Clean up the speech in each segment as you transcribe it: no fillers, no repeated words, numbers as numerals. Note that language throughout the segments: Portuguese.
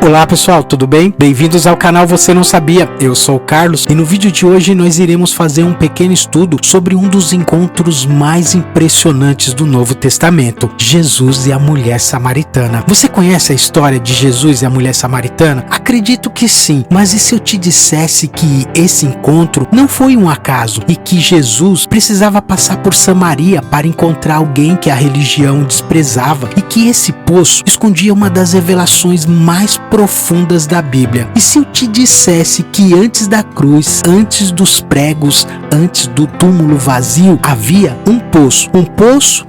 Olá pessoal, tudo bem? Bem-vindos ao canal Você Não Sabia, eu sou o Carlos e no vídeo de hoje nós iremos fazer um pequeno estudo sobre um dos encontros mais impressionantes do Novo Testamento, Jesus e a mulher samaritana. Você conhece a história de Jesus e a mulher samaritana? Acredito que sim, mas e se eu te dissesse que esse encontro não foi um acaso e que Jesus precisava passar por Samaria para encontrar alguém que a religião desprezava e que esse poço escondia uma das revelações mais profundas da Bíblia? E se eu te dissesse que antes da cruz, antes dos pregos, antes do túmulo vazio, havia um poço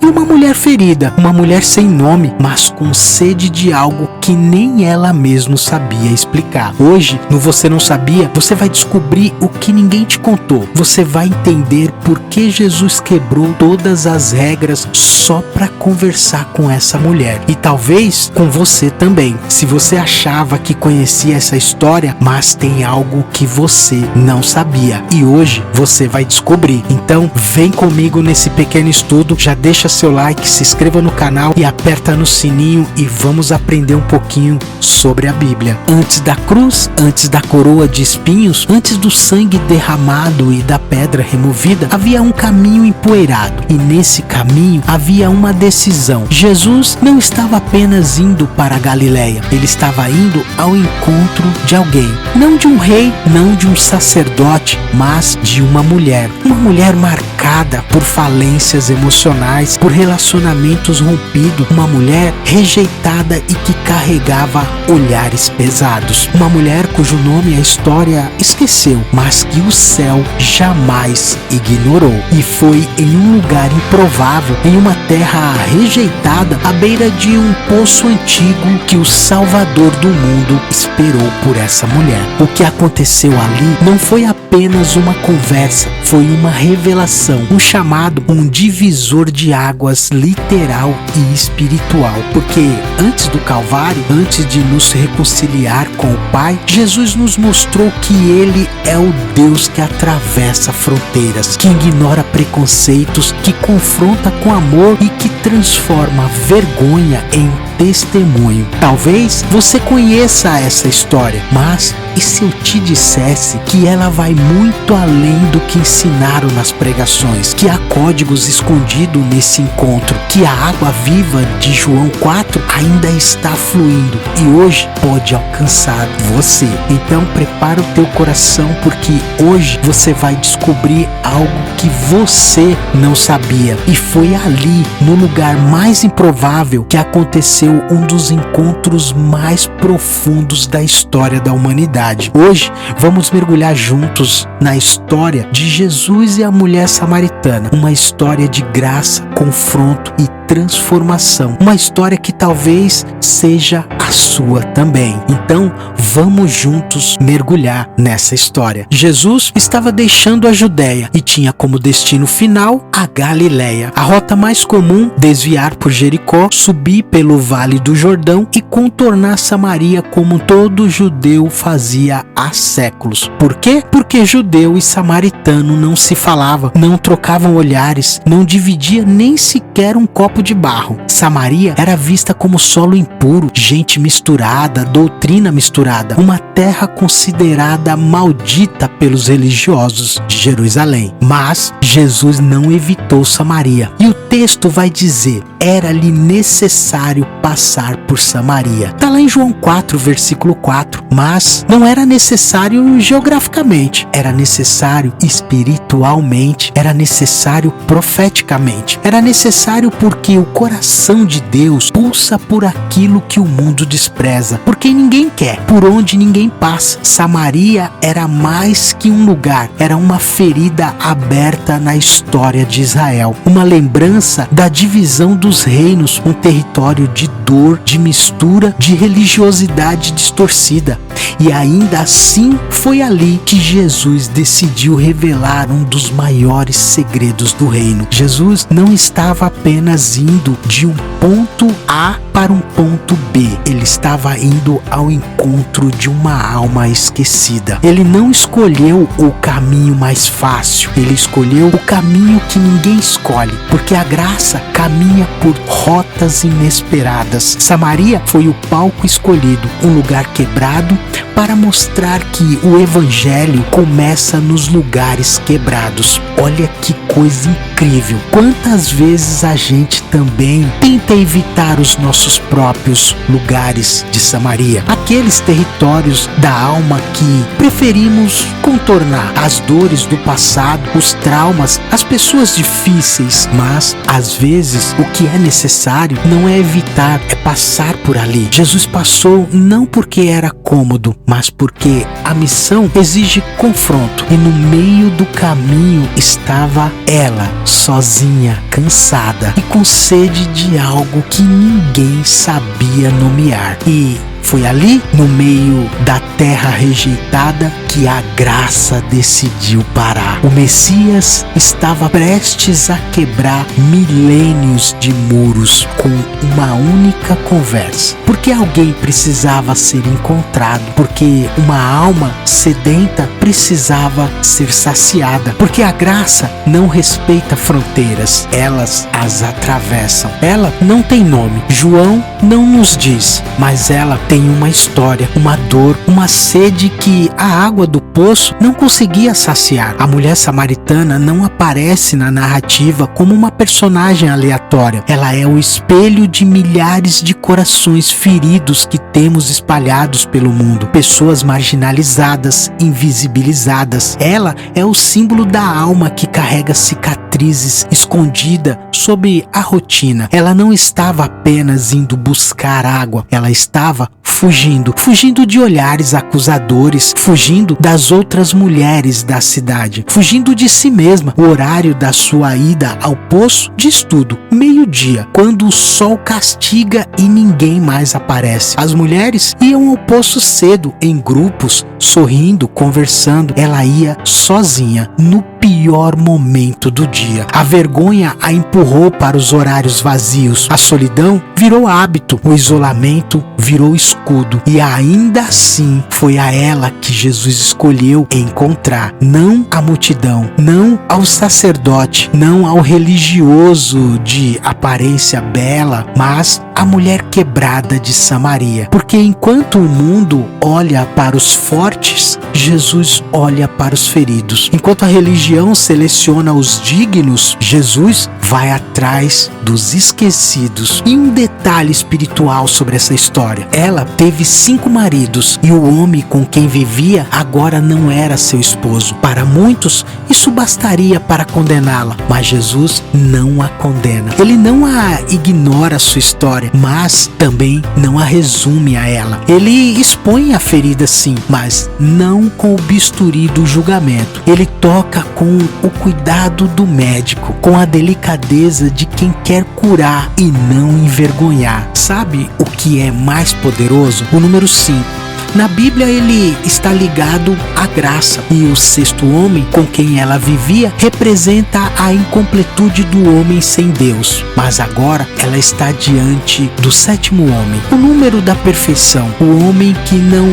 e uma mulher ferida, uma mulher sem nome, mas com sede de algo que nem ela mesma sabia explicar. Hoje, no Você Não Sabia, você vai descobrir o que ninguém te contou. Você vai entender por que Jesus quebrou todas as regras só para conversar com essa mulher. E talvez com você também. Se você achava que conhecia essa história, mas tem algo que você não sabia. E hoje você vai descobrir. Então, vem comigo nesse pequeno estudo. Já deixa seu like, se inscreva no canal e aperta no sininho e vamos aprender um pouquinho sobre a Bíblia. Antes da cruz, antes da coroa de espinhos, antes do sangue derramado e da pedra removida, havia um caminho empoeirado. E nesse caminho havia uma decisão. Jesus não estava apenas indo para a Galileia, ele estava indo ao encontro de alguém. Não de um rei, não de um sacerdote, mas de uma mulher. Uma mulher marcada por falências emocionais, por relacionamentos rompidos. Uma mulher rejeitada e que carregava olhares pesados. Uma mulher cujo nome a história esqueceu, mas que o céu jamais ignorou. E foi em um lugar improvável, em uma terra rejeitada, à beira de um poço antigo, que o Salvador do mundo esperou por essa mulher. O que aconteceu ali não foi apenas uma conversa, foi uma revelação, um chamado, um divisor de águas literal e espiritual. Porque antes do Calvário, antes de nos reconciliar com o Pai, Jesus nos mostrou que Ele é o Deus que atravessa fronteiras, que ignora preconceitos, que confronta com amor e que transforma vergonha em testemunho. Talvez você conheça essa história, mas e se eu te dissesse que ela vai muito além do que ensinaram nas pregações, que há códigos escondidos nesse encontro, que a água viva de João 4 ainda está fluindo e hoje pode alcançar você? Então prepara o teu coração, porque hoje você vai descobrir algo que você não sabia. E foi ali, no lugar mais improvável, que aconteceu um dos encontros mais profundos da história da humanidade. Hoje vamos mergulhar juntos na história de Jesus e a mulher samaritana, uma história de graça, confronto e transformação, uma história que talvez seja a sua também. Então vamos juntos mergulhar nessa história. Jesus estava deixando a Judéia e tinha como destino final a Galileia. A rota mais comum, desviar por Jericó, subir pelo Vale do Jordão e contornar Samaria, como todo judeu fazia há séculos. Por quê? Porque judeu e samaritano não se falavam, não trocavam olhares, não dividia nem sequer um copo de barro. Samaria era vista como solo impuro, gente misturada, doutrina misturada, uma terra considerada maldita pelos religiosos de Jerusalém. Mas Jesus não evitou Samaria. E o texto vai dizer: era-lhe necessário passar por Samaria. Está lá em João 4, versículo 4. Mas não era necessário geograficamente, era necessário espiritualmente, era necessário profeticamente, era necessário porque o coração de Deus pulsa por aquilo que o mundo despreza, porque ninguém quer, por onde ninguém passa. Samaria era mais que um lugar, era uma ferida aberta na história de Israel, uma lembrança da divisão dos reinos, um território de dor, de mistura, de religiosidade distorcida. E ainda assim foi ali que Jesus decidiu revelar um dos maiores segredos do reino. Jesus não estava apenas indo de um ponto A para um ponto B. Ele estava indo ao encontro de uma alma esquecida. Ele não escolheu o caminho mais fácil. Ele escolheu o caminho que ninguém escolhe, porque a graça caminha por rotas inesperadas. Samaria foi o palco escolhido, um lugar quebrado para mostrar que o evangelho começa nos lugares quebrados. Olha que coisa incrível. Quantas vezes a gente também tenta evitar os nossos próprios lugares de Samaria, aqueles territórios da alma que preferimos contornar, as dores do passado, os traumas, as pessoas difíceis, mas às vezes o que é necessário não é evitar, é passar por ali. Jesus passou não porque era cômodo, mas porque a missão exige confronto, e no meio do caminho estava ela, sozinha, cansada e com sede de algo que ninguém sabia nomear. E foi ali, no meio da terra rejeitada, que a graça decidiu parar. O Messias estava prestes a quebrar milênios de muros com uma única conversa. Porque alguém precisava ser encontrado, porque uma alma sedenta precisava ser saciada, porque a graça não respeita fronteiras, elas as atravessam. Ela não tem nome, João não nos diz, mas ela tem uma história, uma dor, uma sede que a água do poço não conseguia saciar. A mulher samaritana não aparece na narrativa como uma personagem aleatória. Ela é o espelho de milhares de corações feridos que temos espalhados pelo mundo. Pessoas marginalizadas, invisibilizadas. Ela é o símbolo da alma que carrega cicatrizes escondida sob a rotina. Ela não estava apenas indo buscar água, ela estava fugindo de olhares acusadores, fugindo das outras mulheres da cidade, fugindo de si mesma. O horário da sua ida ao poço diz tudo: meio-dia, quando o sol castiga e ninguém mais aparece. As mulheres iam ao poço cedo, em grupos, sorrindo, conversando. Ela ia sozinha, no pior momento do dia. A vergonha a empurrou para os horários vazios. A solidão virou hábito, o isolamento virou escudo, e ainda assim foi a ela que Jesus escolheu encontrar. Não a multidão, não ao sacerdote, não ao religioso de aparência bela, mas a mulher quebrada de Samaria. Porque enquanto o mundo olha para os fortes, Jesus olha para os feridos. Enquanto a religião seleciona os dignos, Jesus vai atrás dos esquecidos. E um detalhe espiritual sobre essa história: ela teve 5 maridos, e o homem com quem vivia agora não era seu esposo. Para muitos, isso bastaria para condená-la, mas Jesus não a condena. Ele não a ignora sua história, mas também não a resume a ela. Ele expõe a ferida, sim, mas não com o bisturi do julgamento. Ele toca com o cuidado do médico, com a delicadeza de quem quer curar e não envergonhar. Sabe o que é mais poderoso? O número 5. Na Bíblia ele está ligado à graça, e o 6º homem com quem ela vivia representa a incompletude do homem sem Deus. Mas agora ela está diante do 7º homem, o número da perfeição, o homem que não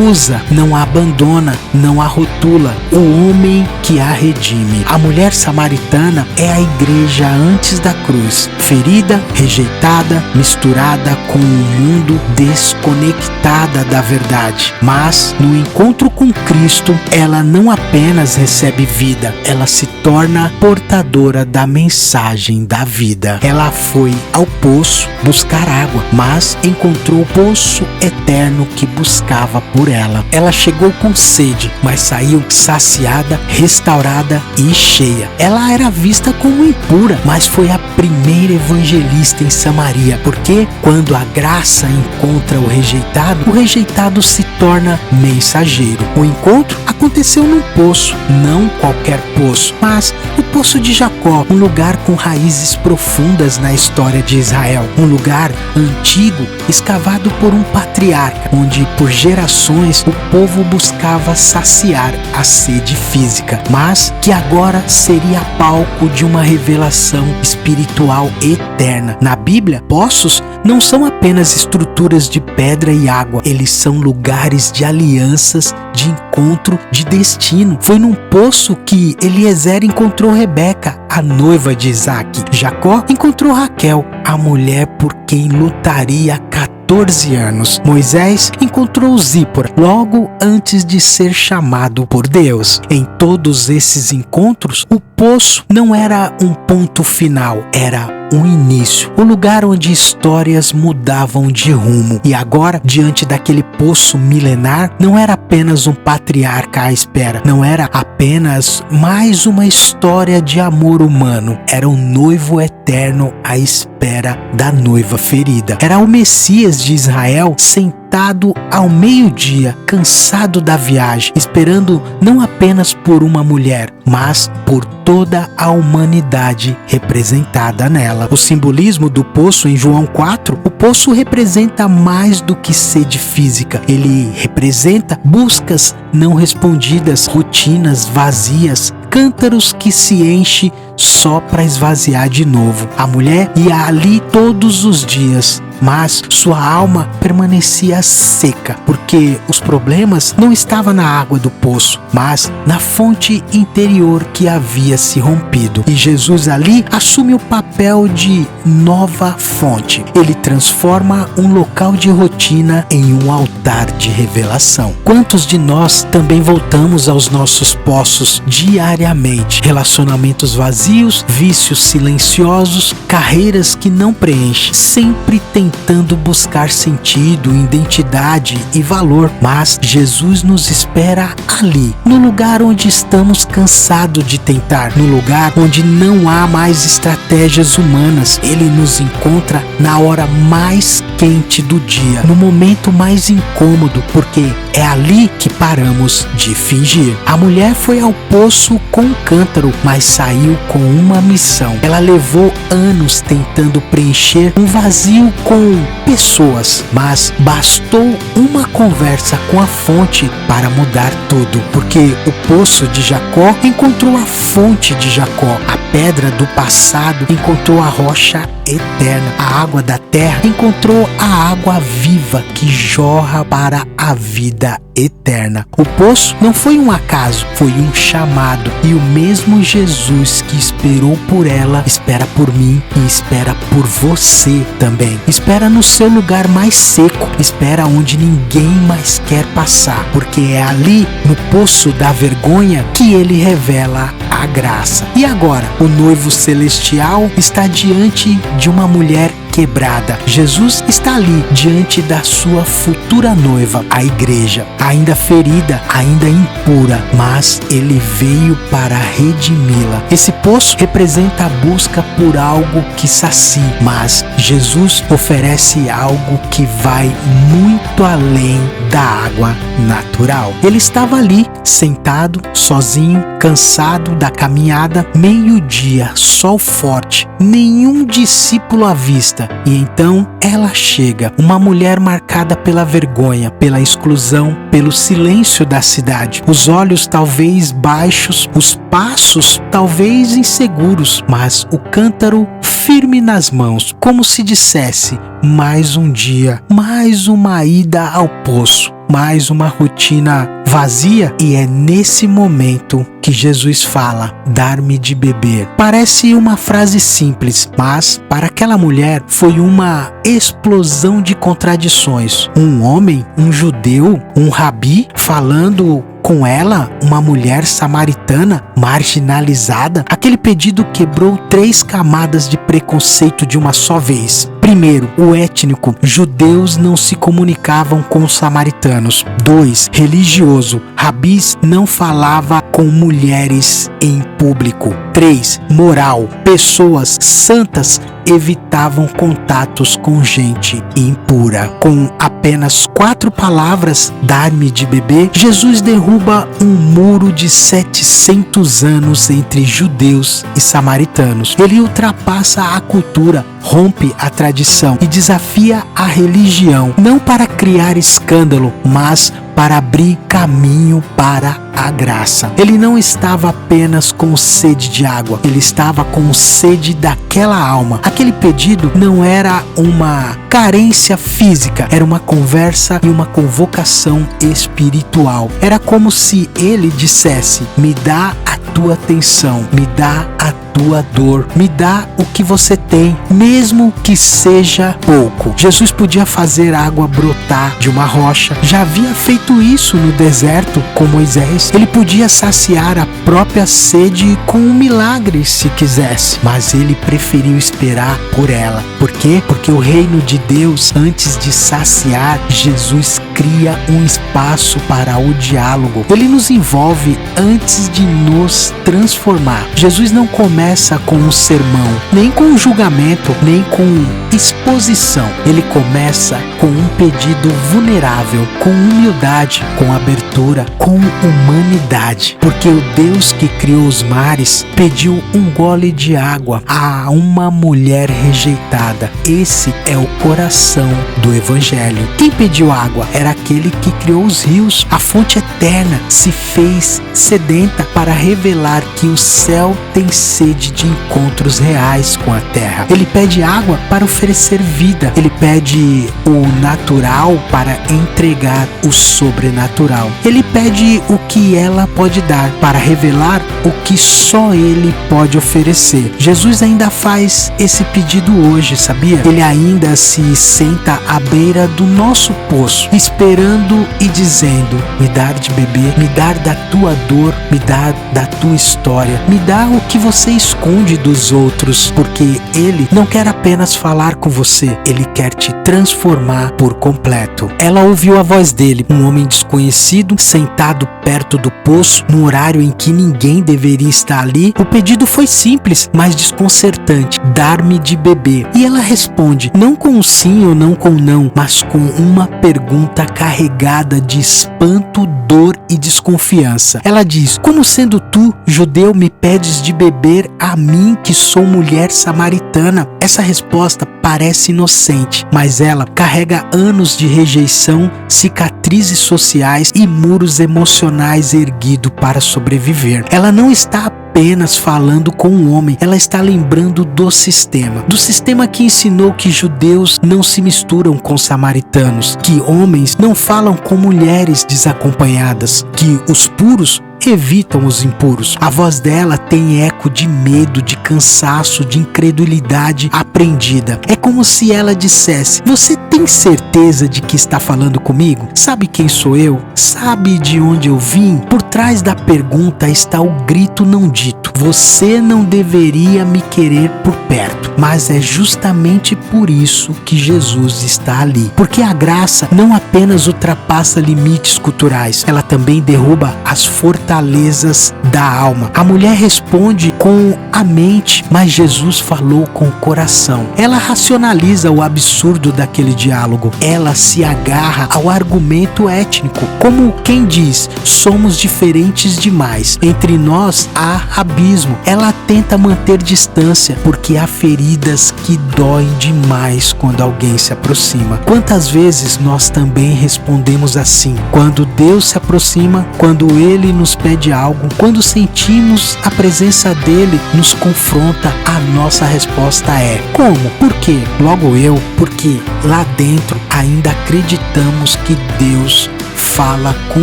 usa, não a abandona, não a rotula, o homem que a redime. A mulher samaritana é a igreja antes da cruz, ferida, rejeitada, misturada com um mundo, desconectada da verdade. Mas no encontro com Cristo, ela não apenas recebe vida, ela se torna portadora da mensagem da vida. Ela foi ao poço buscar água, mas encontrou o poço eterno que buscava por ela. Ela chegou com sede, mas saiu saciada, restaurada e cheia. Ela era vista como impura, mas foi a primeira evangelista em Samaria, porque quando a graça encontra o rejeitado se se torna mensageiro. O encontro aconteceu num poço, não qualquer poço, mas o Poço de Jacó, um lugar com raízes profundas na história de Israel, um lugar antigo escavado por um patriarca, onde por gerações o povo buscava saciar a sede física, mas que agora seria palco de uma revelação espiritual eterna. Na Bíblia, poços não são apenas estruturas de pedra e água, eles são lugares de alianças, de encontro, de destino. Foi num poço que Eliezer encontrou Rebeca, a noiva de Isaac. Jacó encontrou Raquel, a mulher por quem lutaria 14 anos. Moisés encontrou Zípora logo antes de ser chamado por Deus. Em todos esses encontros, o poço não era um ponto final, era um início, o lugar onde histórias mudavam de rumo. E agora, diante daquele poço milenar, não era apenas um patriarca à espera, não era apenas mais uma história de amor humano, era um noivo eterno à espera da noiva ferida. Era o Messias de Israel sentado ao meio-dia, cansado da viagem, esperando não apenas por uma mulher, mas por toda a humanidade representada nela. O simbolismo do poço em João 4, o poço representa mais do que sede física. Ele representa buscas não respondidas, rotinas vazias, cântaros que se enchem só para esvaziar de novo. A mulher ia ali todos os dias, mas sua alma permanecia seca, porque os problemas não estavam na água do poço, mas na fonte interior que havia se rompido. E Jesus ali assume o papel de nova fonte. Ele transforma um local de rotina em um altar de revelação. Quantos de nós também voltamos aos nossos poços diariamente? Relacionamentos vazios, vícios silenciosos, carreiras que não preenchem, sempre tentando buscar sentido, identidade e valor. Mas Jesus nos espera ali, no lugar onde estamos cansados de tentar, no lugar onde não há mais estratégias humanas. Ele nos encontra na hora mais quente do dia, no momento mais incômodo, porque é ali que paramos de fingir. A mulher foi ao poço com um cântaro, mas saiu com uma missão. Ela levou anos tentando preencher um vazio com pessoas, mas bastou uma conversa com a fonte para mudar tudo, porque o poço de Jacó encontrou a fonte de Jacó, a pedra do passado encontrou a rocha eterna, a água da terra encontrou a água viva que jorra para a vida eterna. O poço não foi um acaso, foi um chamado, e o mesmo Jesus que esperou por ela, espera por mim e espera por você também. Espera no seu lugar mais seco, espera onde ninguém mais quer passar, porque é ali, no poço da vergonha, que ele revela a graça. E agora, o noivo celestial está diante de uma mulher quebrada. Jesus está ali diante da sua futura noiva, a igreja, ainda ferida, ainda impura, mas ele veio para redimi-la. Esse poço representa a busca por algo que sacie, mas Jesus oferece algo que vai muito além da água natural. Ele estava ali, sentado, sozinho, cansado da caminhada, meio-dia, sol forte, nenhum discípulo à vista. E então ela chega, uma mulher marcada pela vergonha, pela exclusão, pelo silêncio da cidade. Os olhos talvez baixos, os passos talvez inseguros, mas o cântaro firme nas mãos, como se dissesse: mais um dia, mais uma ida ao poço, mais uma rotina vazia. E é nesse momento que Jesus fala: dar-me de beber. Parece uma frase simples, mas para aquela mulher foi uma explosão de contradições. Um homem, um judeu, um rabi falando com ela, uma mulher samaritana marginalizada. Aquele pedido quebrou 3 camadas de preconceito de uma só vez. Primeiro, o étnico. Judeus não se comunicavam com os samaritanos. 2, religioso. Rabis não falava com mulheres em público. 3, moral. Pessoas santas evitavam contatos com gente impura. Com apenas 4 palavras, dar-me de beber, Jesus derruba um muro de 700 anos entre judeus e samaritanos. Ele ultrapassa a cultura, rompe a tradição e desafia a religião, não para criar escândalo, mas para abrir caminho para a graça. Ele não estava apenas com sede de água, ele estava com sede daquela alma. Aquele pedido não era uma carência física, era uma conversa e uma convocação espiritual. Era como se ele dissesse: me dá a tua atenção, me dá a tua dor, me dá o que você tem, mesmo que seja pouco. Jesus podia fazer água brotar de uma rocha, já havia feito isso no deserto com Moisés. Ele podia saciar a própria sede com um milagre se quisesse, mas ele preferiu esperar por ela. Por quê? Porque o reino de Deus, antes de saciar, Jesus cria um espaço para o diálogo. Ele nos envolve antes de nos transformar. Jesus não começa com um sermão, nem com um julgamento, nem com exposição. Ele começa com um pedido vulnerável, com humildade, com abertura, com humanidade. Porque o Deus que criou os mares pediu um gole de água a uma mulher rejeitada. Esse é o coração do Evangelho. Quem pediu água era aquele que criou os rios. A fonte eterna se fez sedenta para revelar que o céu tem sede de encontros reais com a terra. Ele pede água para oferecer vida. Ele pede o natural para entregar o sobrenatural. Ele pede o que ela pode dar para revelar o que só ele pode oferecer. Jesus ainda faz esse pedido hoje, sabia? Ele ainda se senta à beira do nosso poço, esperando e dizendo: me dar de beber, me dar da tua dor, me dar da tua história, me dá o que você esconde dos outros, porque ele não quer apenas falar com você, ele quer te transformar por completo. Ela ouviu a voz dele, um homem desconhecido, sentado perto do poço, no horário em que ninguém deveria estar ali. O pedido foi simples, mas desconcertante: dar-me de beber. E ela responde, não com um sim ou não com um não, mas com uma pergunta carregada de espanto, dor e desconfiança. Ela diz: como sendo tu, judeu, me pedes de beber a mim que sou mulher samaritana? Essa resposta parece inocente, mas ela carrega anos de rejeição, cicatrizes sociais e muros emocionais erguidos para sobreviver. Ela não está apenas falando com um homem, ela está lembrando do sistema que ensinou que judeus não se misturam com samaritanos, que homens não falam com mulheres desacompanhadas, que os puros evitam os impuros. A voz dela tem eco de medo, de cansaço, de incredulidade aprendida. É como se ela dissesse: você tem certeza de que está falando comigo? Sabe quem sou eu? Sabe de onde eu vim? Por trás da pergunta está o grito não dito: você não deveria me querer por perto. Mas é justamente por isso que Jesus está ali. Porque a graça não apenas ultrapassa limites culturais, ela também derruba as fortalezas da alma. A mulher responde com a mente, mas Jesus falou com o coração. Ela racionaliza o absurdo daquele diálogo. Ela se agarra ao argumento étnico, como quem diz: somos diferentes demais, entre nós há abismo. Ela tenta manter distância, porque há feridas que doem demais quando alguém se aproxima. Quantas vezes nós também respondemos assim? Quando Deus se aproxima, quando Ele nos pede algo, quando sentimos a presença dele nos confronta, a nossa resposta é: como? Por quê? Logo eu, porque lá dentro ainda acreditamos que Deus fala com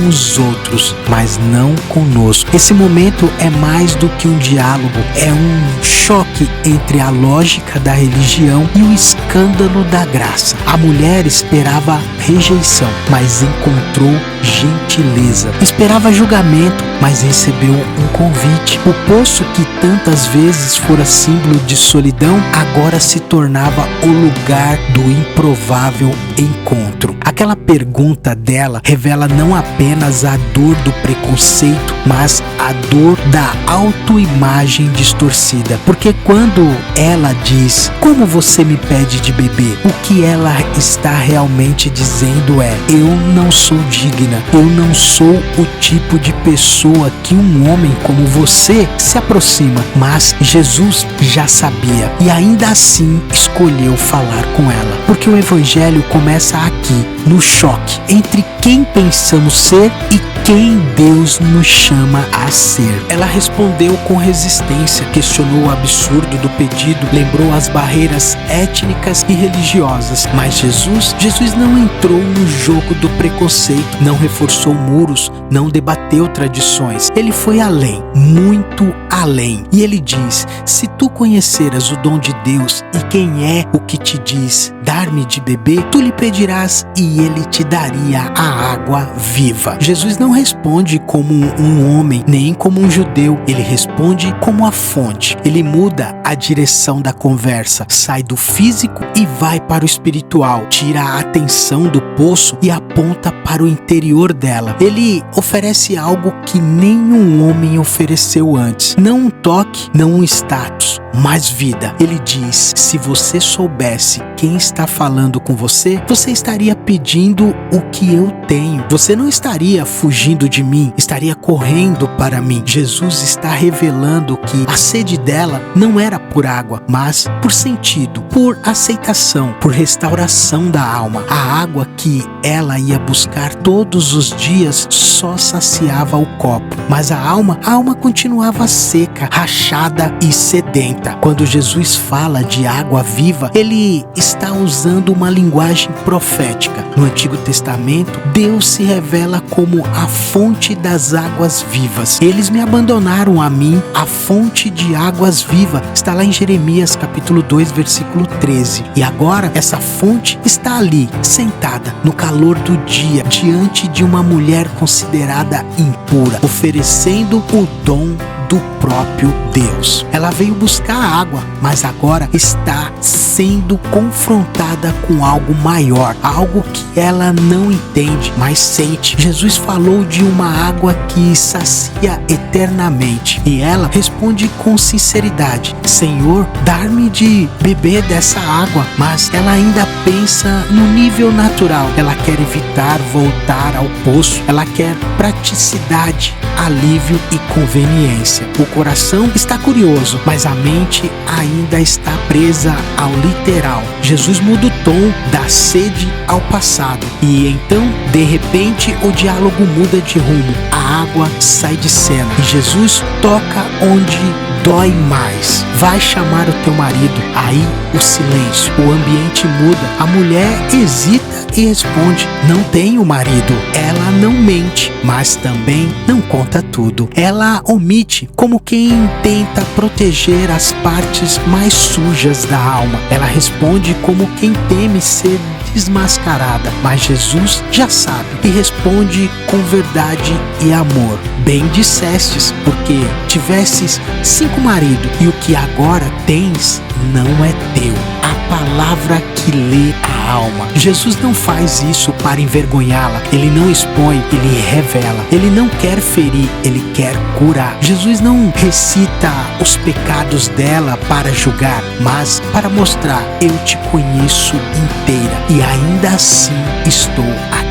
os outros, mas não conosco. Esse momento é mais do que um diálogo, é um choque entre a lógica da religião e o escândalo da graça. A mulher esperava rejeição, mas encontrou gentileza. Esperava julgamento, mas recebeu um convite. O poço que tantas vezes fora símbolo de solidão, agora se tornava o lugar do improvável encontro. Aquela pergunta dela revela não apenas a dor do preconceito, mas a dor da autoimagem distorcida. Porque Porque quando ela diz, como você me pede de beber? O que ela está realmente dizendo é, eu não sou digna, eu não sou o tipo de pessoa que um homem como você se aproxima. Mas Jesus já sabia e ainda assim escolheu falar com ela. Porque o evangelho começa aqui, no choque entre quem pensamos ser e quem Deus nos chama a ser. Ela respondeu com resistência, questionou o absurdo do pedido, lembrou as barreiras étnicas e religiosas. Mas Jesus não entrou no jogo do preconceito, não reforçou muros, não debateu tradições. Ele foi além, muito além. E ele diz, se tu conheceras o dom de Deus e quem é o que te diz, dar-me de beber, tu lhe pedirás e ele te daria a água viva. Jesus não responde como um homem, nem como um judeu. Ele responde como a fonte. Ele muda a direção da conversa, sai do físico e vai para o espiritual, tira a atenção do poço e aponta para o interior dela. Ele oferece algo que nenhum homem ofereceu antes. Não um toque, não um status, mas vida. Ele diz, se você soubesse quem está falando com você, você estaria pedindo o que eu tenho. Você não estaria fugindo de mim, estaria correndo para mim. Jesus está revelando que a sede dela não era por água, mas por sentido, por aceitação, por restauração da alma. A água que ela ia buscar todos os dias só saciava o copo, mas a alma continuava seca, rachada e sedenta. Quando Jesus fala de água viva, ele está usando uma linguagem profética. No Antigo Testamento, Deus se revela como a fonte das águas vivas. Eles me abandonaram a mim, a fonte de águas vivas. Está lá em Jeremias capítulo 2, versículo 13. E agora essa fonte está ali, sentada no calor do dia, diante de uma mulher considerada impura, oferecendo o dom do próprio Deus. Ela veio buscar água, mas agora está sendo confrontada com algo maior, algo que ela não entende, mas sente. Jesus falou de uma água que sacia eternamente e ela responde com sinceridade, Senhor, dar-me de beber dessa água. Mas ela ainda pensa no nível natural. Ela quer evitar voltar ao poço, ela quer praticidade, alívio e conveniência. O coração está curioso, mas a mente ainda está presa ao literal. Jesus muda o tom da sede ao passado e então, de repente, o diálogo muda de rumo. A água sai de cena e Jesus toca onde dói mais. Vai chamar o teu marido. Aí o silêncio, o ambiente muda. A mulher hesita e responde, não tenho marido. Ela não mente, mas também não conta tudo. Ela omite, como quem tenta proteger as partes mais sujas da alma. Ela responde como quem teme ser desmascarada, mas Jesus já sabe e responde com verdade e amor. Bem dissestes, porque tivesses 5 maridos e o que agora tens não é teu. A palavra que lê a alma. Jesus não faz isso para envergonhá-la. Ele não expõe, ele revela. Ele não quer ferir, ele quer curar. Jesus não recita os pecados dela para julgar, mas para mostrar, eu te conheço inteira e ainda assim estou aqui.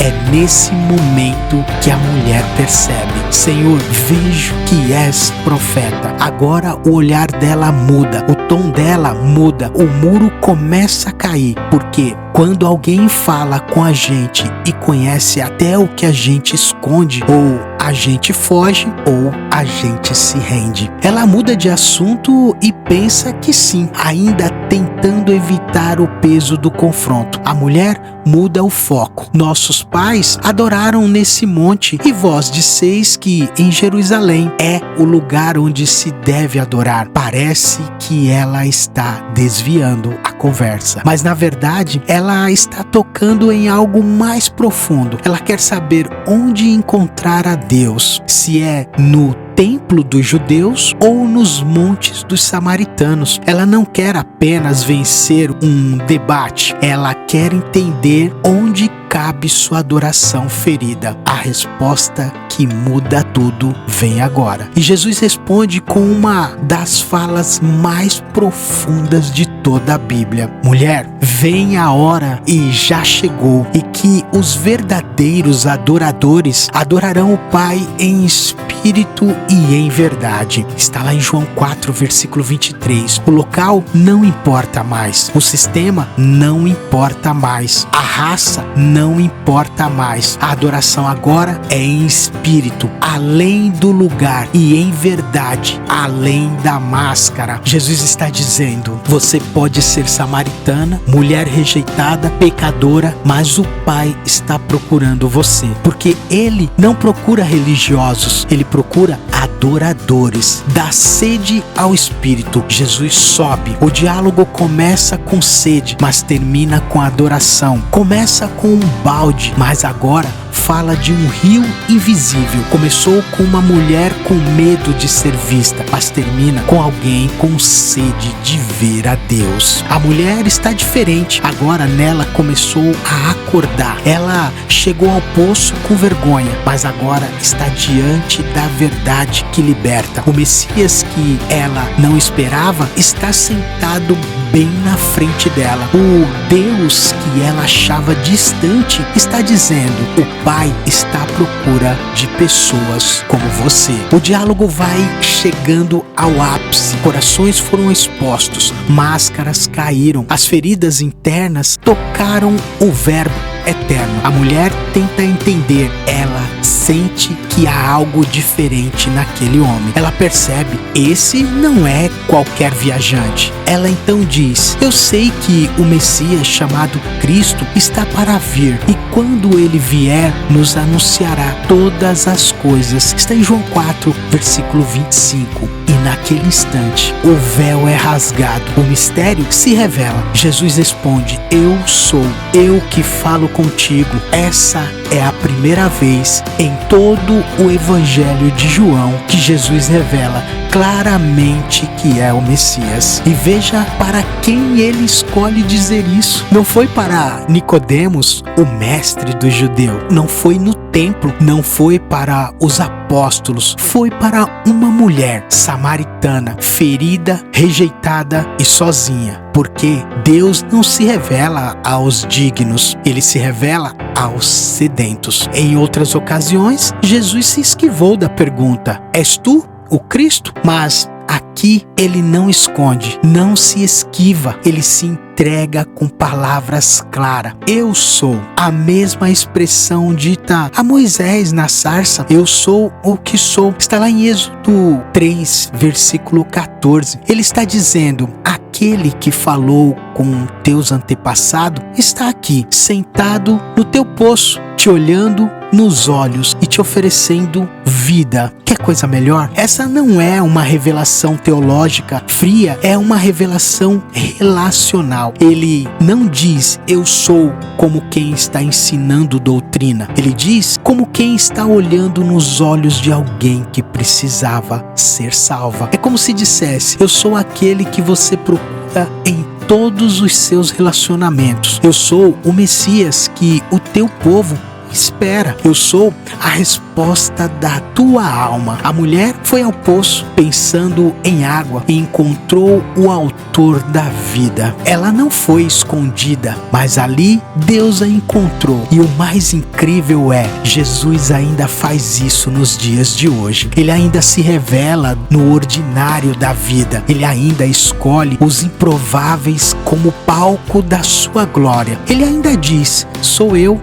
É nesse momento que a mulher percebe, Senhor, vejo que és profeta. Agora o olhar dela muda, o tom dela muda, o muro começa a cair, porque quando alguém fala com a gente e conhece até o que a gente esconde, ou a gente foge ou a gente se rende. Ela muda de assunto e pensa que sim, ainda tentando evitar o peso do confronto. A mulher muda o foco. Nossos pais adoraram nesse monte e vós disseis que em Jerusalém é o lugar onde se deve adorar. Parece que ela está desviando a conversa, mas na verdade ela está tocando em algo mais profundo. Ela quer saber onde encontrar a Deus, se é no templo dos judeus ou nos montes dos samaritanos. Ela não quer apenas vencer um debate, ela quer entender onde cabe sua adoração ferida. A resposta que muda tudo vem agora. E Jesus responde com uma das falas mais profundas de toda a Bíblia. Mulher, vem a hora e já chegou, e que os verdadeiros adoradores adorarão o Pai em espírito e em verdade. Está lá em João 4, versículo 23. O local não importa mais. O sistema não importa mais. A raça não importa mais. A adoração agora é em espírito, além do lugar, e em verdade, além da máscara. Jesus está dizendo: você pode ser samaritana, mulher rejeitada, pecadora, mas o Pai está procurando você, porque Ele não procura religiosos, Ele procura adoradores. Dá sede ao Espírito. Jesus sobe. O diálogo começa com sede, mas termina com adoração. Começa com um balde, mas agora fala de um rio invisível. Começou com uma mulher com medo de ser vista, mas termina com alguém com sede de ver a Deus. A mulher está diferente. Agora nela começou a acordar. Ela chegou ao poço com vergonha, mas agora está diante da verdade que liberta. O Messias que ela não esperava está sentado bem na frente dela. O Deus que ela achava distante está dizendo: o Pai está à procura de pessoas como você. O diálogo vai chegando ao ápice. Corações foram expostos, máscaras caíram, as feridas internas tocaram o Verbo eterno. A mulher tenta entender, ela sente que há algo diferente naquele homem. Ela percebe, esse não é qualquer viajante. Ela então diz: eu sei que o Messias chamado Cristo está para vir, e quando ele vier, nos anunciará todas as coisas. Está em João 4, versículo 25. E naquele instante, o véu é rasgado, o mistério se revela. Jesus responde: eu sou, eu que falo contigo. Essa é a primeira vez em todo o Evangelho de João que Jesus revela claramente que é o Messias. E veja para quem ele escolhe dizer isso. Não foi para Nicodemos, o mestre do judeu. Não foi no templo. Não foi para os apóstolos. Foi para uma mulher samaritana, ferida, rejeitada e sozinha. Porque Deus não se revela aos dignos, ele se revela aos sedentos. Em outras ocasiões, Jesus se esquivou da pergunta: és tu o Cristo? Mas aqui ele não esconde, não se esquiva, ele se entrega com palavras claras. Eu sou, a mesma expressão dita a Moisés na sarça. Eu sou o que sou. Está lá em Êxodo 3, versículo 14. Ele está dizendo: aquele que falou com teus antepassados está aqui, sentado no teu poço, te olhando nos olhos e te oferecendo vida. Quer coisa melhor? Essa não é uma revelação teológica fria, é uma revelação relacional. Ele não diz eu sou como quem está ensinando doutrina. Ele diz como quem está olhando nos olhos de alguém que precisava ser salva. É como se dissesse: eu sou aquele que você procura em todos os seus relacionamentos. Eu sou o Messias que o teu povo espera. Eu sou a resposta da tua alma. A mulher foi ao poço pensando em água e encontrou o autor da vida. Ela não foi escondida, mas ali Deus a encontrou. E o mais incrível é, Jesus ainda faz isso nos dias de hoje. Ele ainda se revela no ordinário da vida. Ele ainda escolhe os improváveis como palco da sua glória. Ele ainda diz: sou eu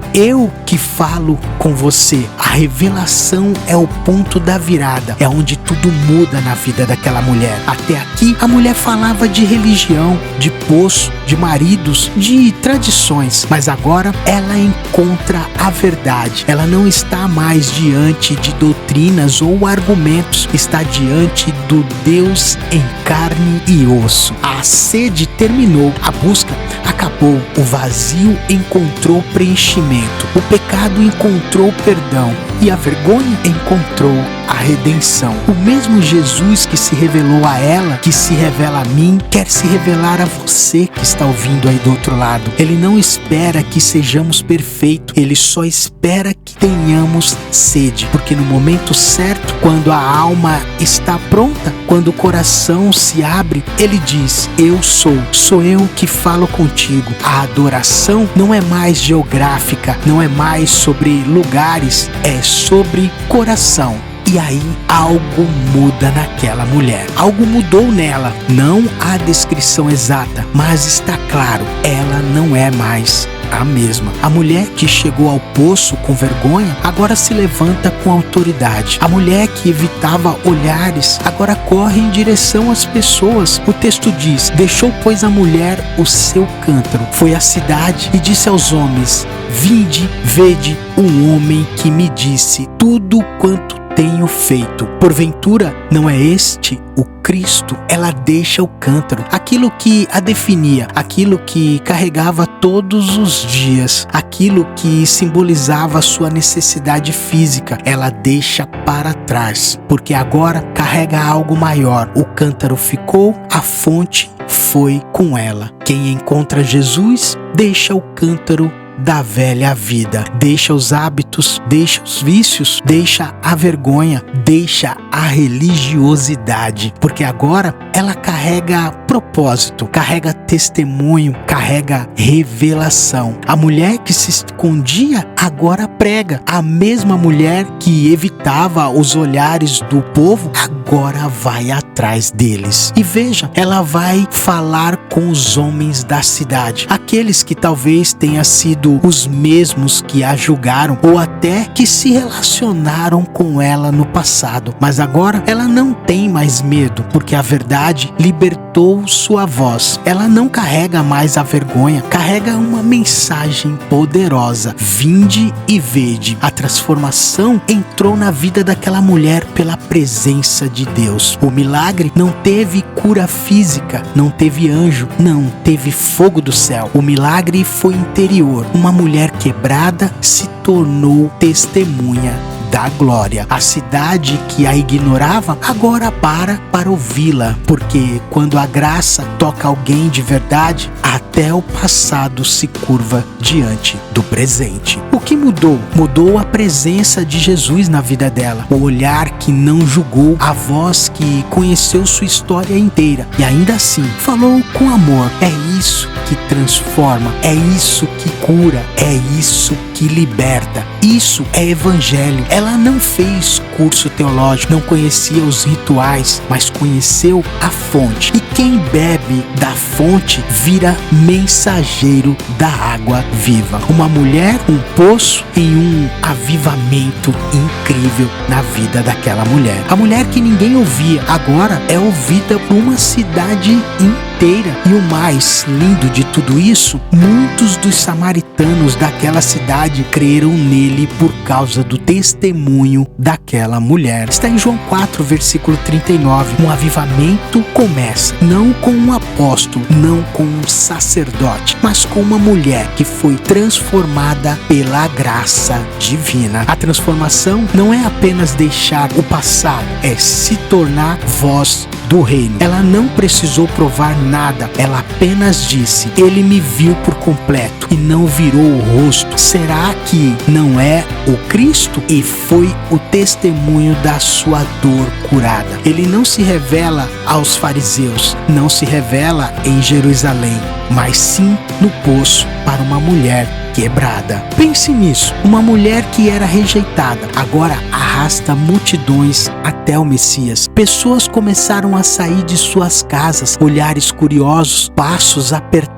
que falo com você. A revelação é o ponto da virada, é onde tudo muda na vida daquela mulher. Até aqui, a mulher falava de religião, de poço, de maridos, de tradições, mas agora ela encontra a verdade. Ela não está mais diante de doutrinas ou argumentos, está diante do Deus em carne e osso. A sede terminou, a busca acabou, o vazio encontrou preenchimento, o pecado encontrou perdão e a vergonha encontrou a redenção. O mesmo Jesus que se revelou a ela, que se revela a mim, quer se revelar a você que está ouvindo aí do outro lado. Ele não espera que sejamos perfeitos, ele só espera que tenhamos sede, porque no momento certo, quando a alma está pronta, quando o coração se abre, ele diz: eu sou eu que falo contigo. A adoração não é mais geográfica, não é mais sobre lugares, é sobre coração. E aí algo muda naquela mulher. Algo mudou nela. Não há descrição exata, mas está claro, ela não é mais a mesma. A mulher que chegou ao poço com vergonha, agora se levanta com autoridade. A mulher que evitava olhares, agora corre em direção às pessoas. O texto diz: deixou, pois, a mulher o seu cântaro, foi à cidade e disse aos homens: vinde, vede um homem que me disse tudo quanto tenho feito. Porventura, não é este o Cristo? Ela deixa o cântaro, aquilo que a definia, aquilo que carregava todos os dias, aquilo que simbolizava a sua necessidade física, ela deixa para trás, porque agora carrega algo maior. O cântaro ficou, a fonte foi com ela. Quem encontra Jesus, deixa o cântaro da velha vida, deixa os hábitos, deixa os vícios, deixa a vergonha, deixa a religiosidade, porque agora ela carrega propósito, carrega testemunho, carrega revelação. A mulher que se escondia agora prega. A mesma mulher que evitava os olhares do povo agora vai atrás deles. E veja, ela vai falar com os homens da cidade, aqueles que talvez tenham sido os mesmos que a julgaram ou até que se relacionaram com ela no passado. Mas agora ela não tem mais medo, porque a verdade libertou sua voz. Ela não carrega mais a vergonha, carrega uma mensagem poderosa: vinde e vede. A transformação entrou na vida daquela mulher pela presença de Deus. O milagre não teve cura física, não teve anjo, não teve fogo do céu. O milagre foi interior. Uma mulher quebrada se tornou testemunha da glória. A cidade que a ignorava agora para ouvi-la, porque quando a graça toca alguém de verdade, até o passado se curva diante do presente. O que mudou? Mudou a presença de Jesus na vida dela, o olhar que não julgou, a voz que conheceu sua história inteira e ainda assim falou com amor. É isso que transforma, é isso que cura, é isso que liberta. Isso é evangelho. Ela não fez curso teológico, não conhecia os rituais, mas conheceu a fonte. E quem bebe da fonte vira mensageiro da água viva. Uma mulher, um poço em um avivamento incrível na vida daquela mulher. A mulher que ninguém ouvia, agora é ouvida por uma cidade inteira. E o mais lindo de tudo isso, muitos dos samaritanos daquela cidade creram nele por causa do testemunho daquela mulher. Está em João 4, versículo 39. Um avivamento começa não com um apóstolo, não com um sacerdote, mas com uma mulher que foi transformada pela graça divina. A transformação não é apenas deixar o passado, é se tornar voz do reino. Ela não precisou provar nada, ela apenas disse: ele me viu por completo e não virou o rosto. Será que não é o Cristo? E foi o testemunho da sua dor curada. Ele não se revela aos fariseus, não se revela em Jerusalém, mas sim no poço para uma mulher quebrada. Pense nisso, uma mulher que era rejeitada, agora arrasta multidões até o Messias. Pessoas começaram a sair de suas casas, olhares curiosos, passos apertados.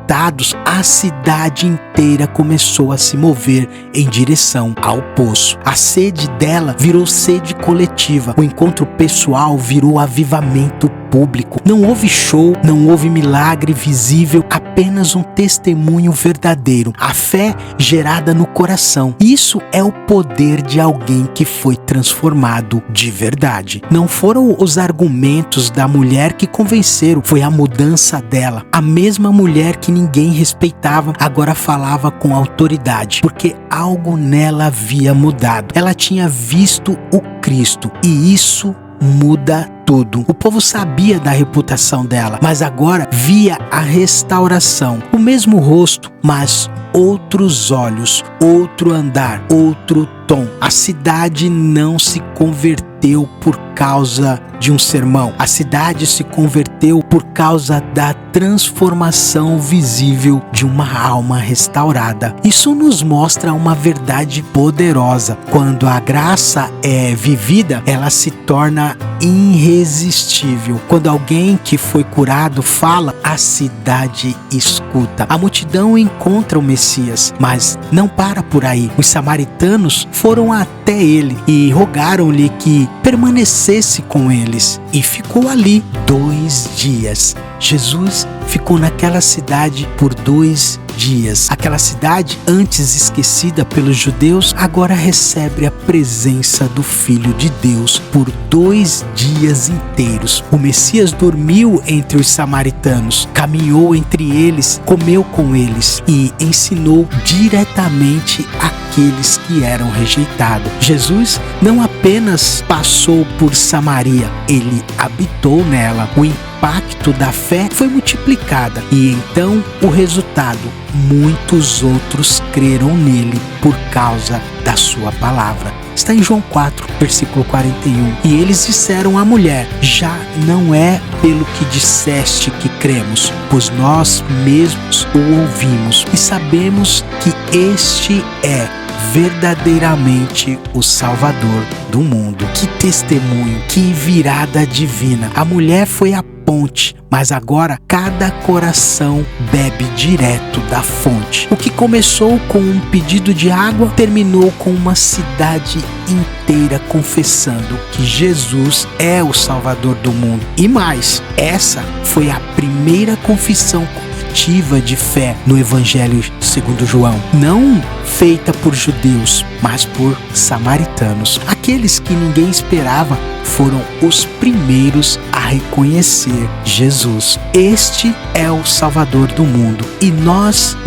A cidade inteira começou a se mover em direção ao poço. A sede dela virou sede coletiva. O encontro pessoal virou avivamento público. Não houve show, não houve milagre visível, apenas um testemunho verdadeiro. A fé gerada no coração. Isso é o poder de alguém que foi transformado de verdade. atitude. Não foram os argumentos da mulher que convenceram, foi a mudança dela. A mesma mulher que ninguém respeitava agora falava com autoridade, porque algo nela havia mudado. Ela tinha visto o Cristo e isso muda tudo. O povo sabia da reputação dela, mas agora via a restauração. O mesmo rosto, mas outros olhos, outro andar, outro tom. A cidade não se converteu por causa de um sermão. A cidade se converteu por causa da transformação visível de uma alma restaurada. Isso nos mostra uma verdade poderosa. Quando a graça é vivida, ela se torna irresistível. Quando alguém que foi curado fala, a cidade escuta. A multidão encontra o Messias, mas não para por aí. Os samaritanos foram até ele e rogaram-lhe que permanecesse com eles. E ficou ali 2 dias. Jesus ficou naquela cidade por 2 dias. Aquela cidade, antes esquecida pelos judeus, agora recebe a presença do Filho de Deus por 2 dias inteiros. O Messias dormiu entre os samaritanos, caminhou entre eles, comeu com eles e ensinou diretamente aqueles que eram rejeitados. Jesus não apenas passou por Samaria, ele habitou nela. O impacto da fé foi multiplicada e então o resultado, muitos outros creram nele por causa da sua palavra. Está em João 4, versículo 41. E eles disseram à mulher: já não é pelo que disseste que cremos, pois nós mesmos o ouvimos e sabemos que este é verdadeiramente o Salvador do mundo. Que testemunho, que virada divina. A mulher foi a ponte, mas agora cada coração bebe direto da fonte. O que começou com um pedido de água terminou com uma cidade inteira confessando que Jesus é o Salvador do mundo. E mais, essa foi a primeira confissão coletiva de fé no Evangelho segundo João, não feita por judeus, mas por samaritanos. Aqueles que ninguém esperava foram os primeiros a reconhecer Jesus. Este é o Salvador do mundo. E nós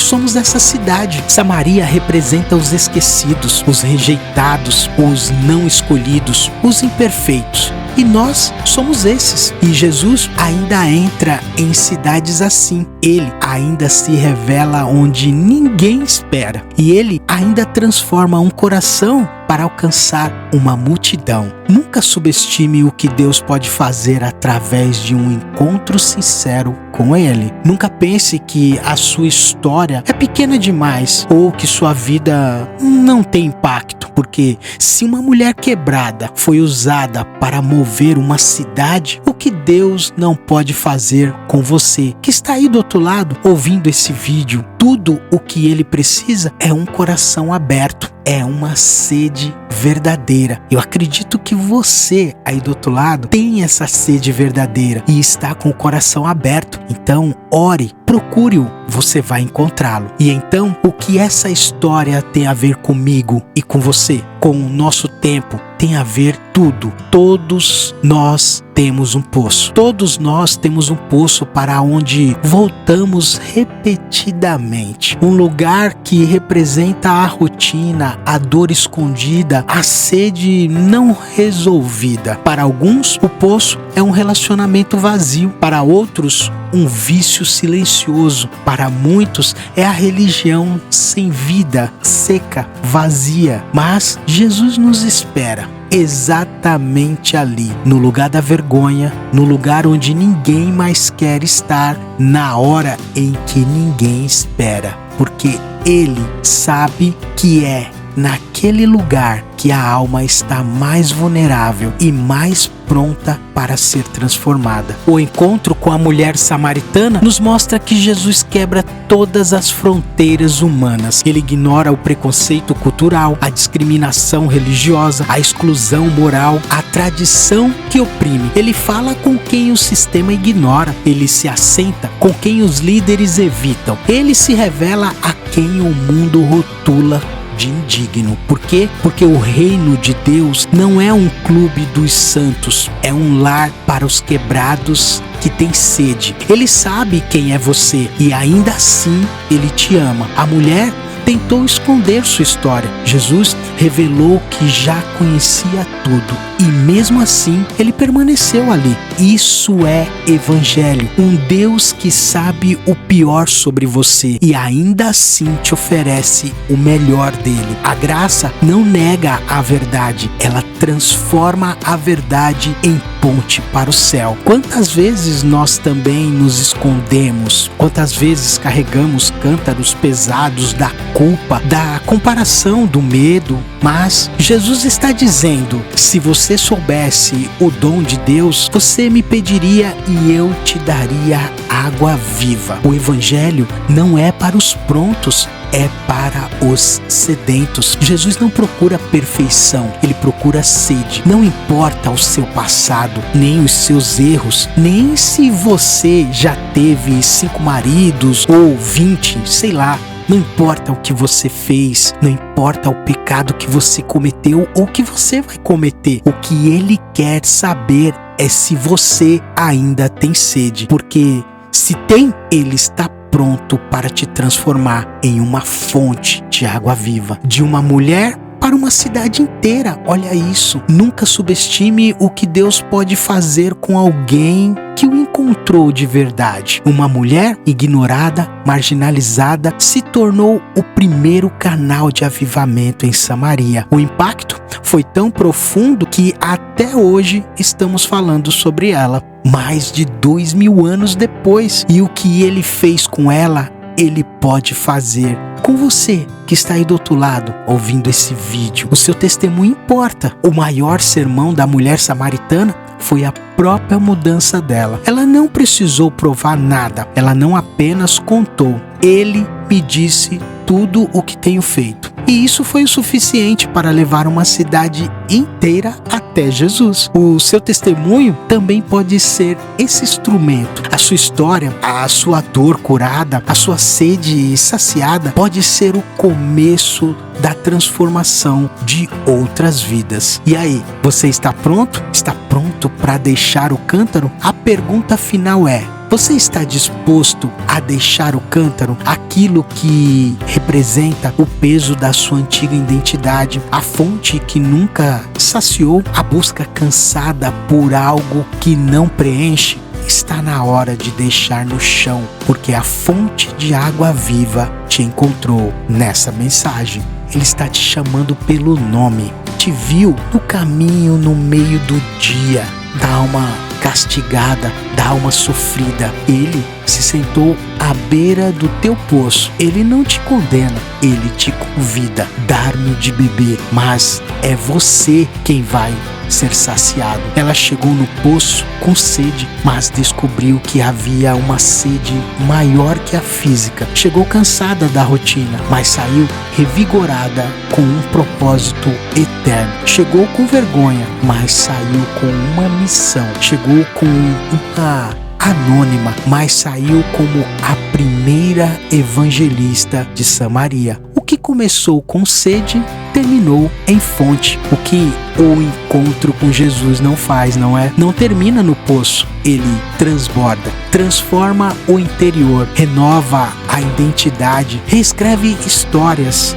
somos dessa cidade. Samaria representa os esquecidos, os rejeitados, os não escolhidos, os imperfeitos. E nós somos esses. E Jesus ainda entra em cidades assim. Ele ainda se revela onde ninguém espera. E ele ainda transforma um coração para alcançar uma multidão. Nunca subestime o que Deus pode fazer através de um encontro sincero com Ele. Nunca pense que a sua história é pequena demais ou que sua vida não tem impacto, porque se uma mulher quebrada foi usada para mover uma cidade, o que Deus não pode fazer com você que está aí do outro lado ouvindo esse vídeo? Tudo o que Ele precisa é um coração aberto, é uma sede verdadeira. Eu acredito que você aí do outro lado tem essa sede verdadeira e está com o coração aberto. Então ore, procure-o, você vai encontrá-lo. E então, o que essa história tem a ver comigo e com você? Com o nosso tempo tem a ver tudo. Todos nós temos um poço. Todos nós temos um poço para onde voltamos repetidamente. Um lugar que representa a rotina, a dor escondida, a sede não resolvida. Para alguns, o poço é um relacionamento vazio. Para outros, um vício silencioso. Para muitos, é a religião sem vida, seca, vazia. Mas Jesus nos espera exatamente ali, no lugar da vergonha, no lugar onde ninguém mais quer estar, na hora em que ninguém espera, porque Ele sabe que é naquele lugar que a alma está mais vulnerável e mais pronta para ser transformada. O encontro com a mulher samaritana nos mostra que Jesus quebra todas as fronteiras humanas. Ele ignora o preconceito cultural, a discriminação religiosa, a exclusão moral, a tradição que oprime. Ele fala com quem o sistema ignora. Ele se assenta com quem os líderes evitam. Ele se revela a quem o mundo rotula de indigno. Por quê? Porque o reino de Deus não é um clube dos santos, é um lar para os quebrados que tem sede. Ele sabe quem é você e ainda assim ele te ama. A mulher tentou esconder sua história. Jesus revelou que já conhecia tudo e mesmo assim ele permaneceu ali. Isso é evangelho. Um Deus que sabe o pior sobre você e ainda assim te oferece o melhor dele. A graça não nega a verdade, ela transforma a verdade em ponte para o céu. Quantas vezes nós também nos escondemos? Quantas vezes carregamos cântaros pesados da culpa, da comparação, do medo? Mas Jesus está dizendo: se você soubesse o dom de Deus, você me pediria e eu te daria água viva. O evangelho não é para os prontos, é para os sedentos. Jesus não procura perfeição, ele procura sede. Não importa o seu passado, nem os seus erros, nem se você já teve 5 maridos ou 20, sei lá. Não importa o que você fez, não importa o pecado que você cometeu ou que você vai cometer. O que ele quer saber é se você ainda tem sede. Porque se tem, ele está pronto para te transformar em uma fonte de água viva. De uma mulher para uma cidade inteira. Olha isso. Nunca subestime o que Deus pode fazer com alguém que o encontrou de verdade. Uma mulher ignorada, marginalizada, se tornou o primeiro canal de avivamento em Samaria. O impacto foi tão profundo que até hoje estamos falando sobre ela. Mais de 2000 anos depois. E o que ele fez com ela, ele pode fazer com você que está aí do outro lado ouvindo esse vídeo. O seu testemunho importa. O maior sermão da mulher samaritana foi a própria mudança dela. Ela não precisou provar nada. Ela não apenas contou: ele me disse tudo o que tenho feito. E isso foi o suficiente para levar uma cidade inteira até Jesus. O seu testemunho também pode ser esse instrumento. A sua história, a sua dor curada, a sua sede saciada pode ser o começo da transformação de outras vidas. E aí, você está pronto? Está pronto para deixar o cântaro? A pergunta final é: você está disposto a deixar o cântaro, aquilo que representa o peso da sua antiga identidade, a fonte que nunca saciou, a busca cansada por algo que não preenche? Está na hora de deixar no chão, porque a fonte de água viva te encontrou nessa mensagem. Ele está te chamando pelo nome. Te viu no caminho, no meio do dia, da alma castigada, da alma sofrida. Ele se sentou à beira do teu poço. Ele não te condena, ele te convida a dar-me de beber, mas é você quem vai ser saciado. Ela chegou no poço com sede, mas descobriu que havia uma sede maior que a física. Chegou cansada da rotina, mas saiu revigorada com um propósito eterno. Chegou com vergonha, mas saiu com uma missão. Chegou com uma anônima, mas saiu como a primeira evangelista de Samaria. O que começou com sede, terminou em fonte. O que o encontro com Jesus não faz, não é? Não termina no poço. Ele transborda, transforma o interior, renova a identidade, reescreve histórias.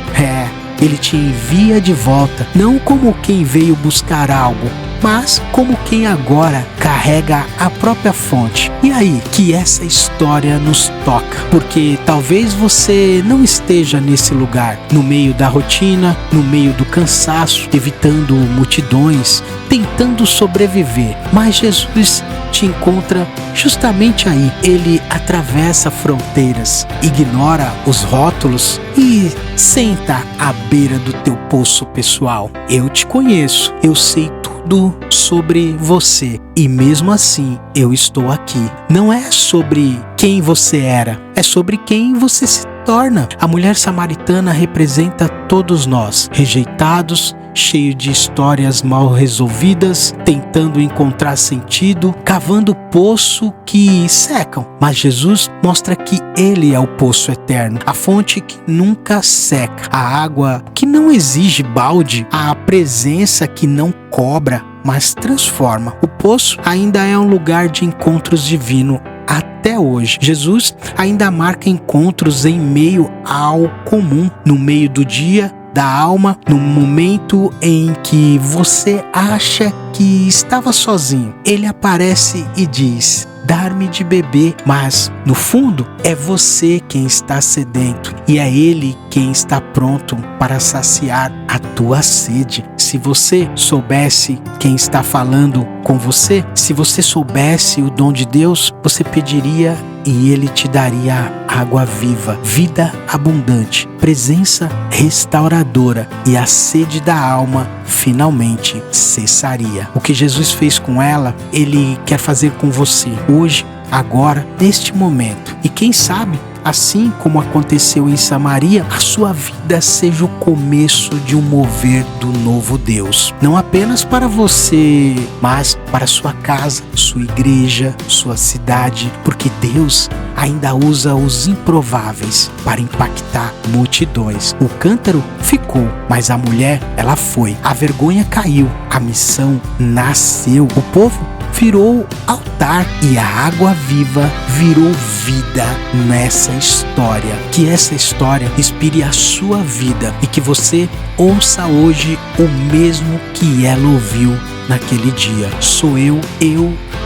Ele te envia de volta, não como quem veio buscar algo, mas como quem agora carrega a própria fonte. E aí, que essa história nos toca, porque talvez você não esteja nesse lugar, no meio da rotina, no meio do cansaço, evitando multidões, tentando sobreviver, mas Jesus te encontra justamente aí. Ele atravessa fronteiras, ignora os rótulos e senta à beira do teu poço pessoal. Eu te conheço, eu sei tudo sobre você e mesmo assim eu estou aqui. Não é sobre quem você era, é sobre quem você se torna. A mulher samaritana representa todos nós, rejeitados, cheio de histórias mal resolvidas, tentando encontrar sentido, cavando poço que secam. Mas Jesus mostra que Ele é o poço eterno, a fonte que nunca seca, a água que não exige balde, a presença que não cobra, mas transforma. O poço ainda é um lugar de encontros divino. Até hoje, Jesus ainda marca encontros em meio ao comum, no meio do dia da alma, no momento em que você acha que estava sozinho. Ele aparece e diz: dar-me de beber, mas no fundo é você quem está sedento e é Ele quem está pronto para saciar a tua sede. Se você soubesse quem está falando com você, se você soubesse o dom de Deus, você pediria e Ele te daria água viva, vida abundante, presença restauradora, e a sede da alma finalmente cessaria. O que Jesus fez com ela, Ele quer fazer com você hoje, agora, neste momento. E quem sabe, assim como aconteceu em Samaria, a sua vida seja o começo de um mover do novo Deus. Não apenas para você, mas para sua casa, sua igreja, sua cidade, porque Deus ainda usa os improváveis para impactar multidões. O cântaro ficou, mas a mulher, ela foi. A vergonha caiu, a missão nasceu. O povo virou altar e a água viva virou vida nessa história. Que essa história inspire a sua vida e que você ouça hoje o mesmo que ela ouviu naquele dia. Sou eu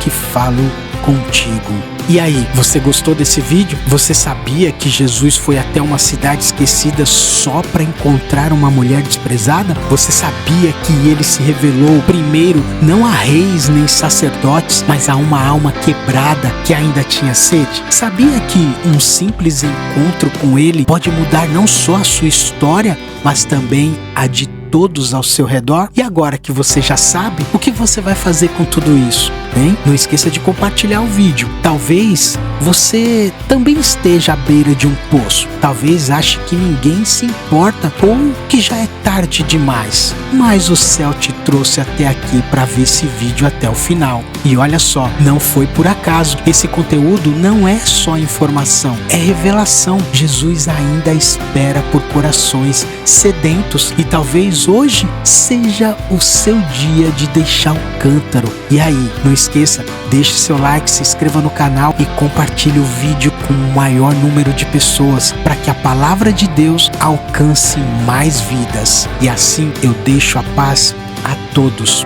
que falo contigo. E aí, você gostou desse vídeo? Você sabia que Jesus foi até uma cidade esquecida só para encontrar uma mulher desprezada? Você sabia que ele se revelou primeiro não a reis nem sacerdotes, mas a uma alma quebrada que ainda tinha sede? Sabia que um simples encontro com ele pode mudar não só a sua história, mas também a de todos ao seu redor? E agora que você já sabe, o que você vai fazer com tudo isso? Hein? Não esqueça de compartilhar o vídeo. Talvez você também esteja à beira de um poço. Talvez ache que ninguém se importa ou que já é tarde demais. Mas o céu te trouxe até aqui para ver esse vídeo até o final. E olha só, não foi por acaso. Esse conteúdo não é só informação, é revelação. Jesus ainda espera por corações sedentos e talvez hoje seja o seu dia de deixar o cântaro. E aí, não esqueça, deixe seu like, se inscreva no canal e compartilhe o vídeo com o maior número de pessoas para que a palavra de Deus alcance mais vidas. E assim eu deixo a paz a todos.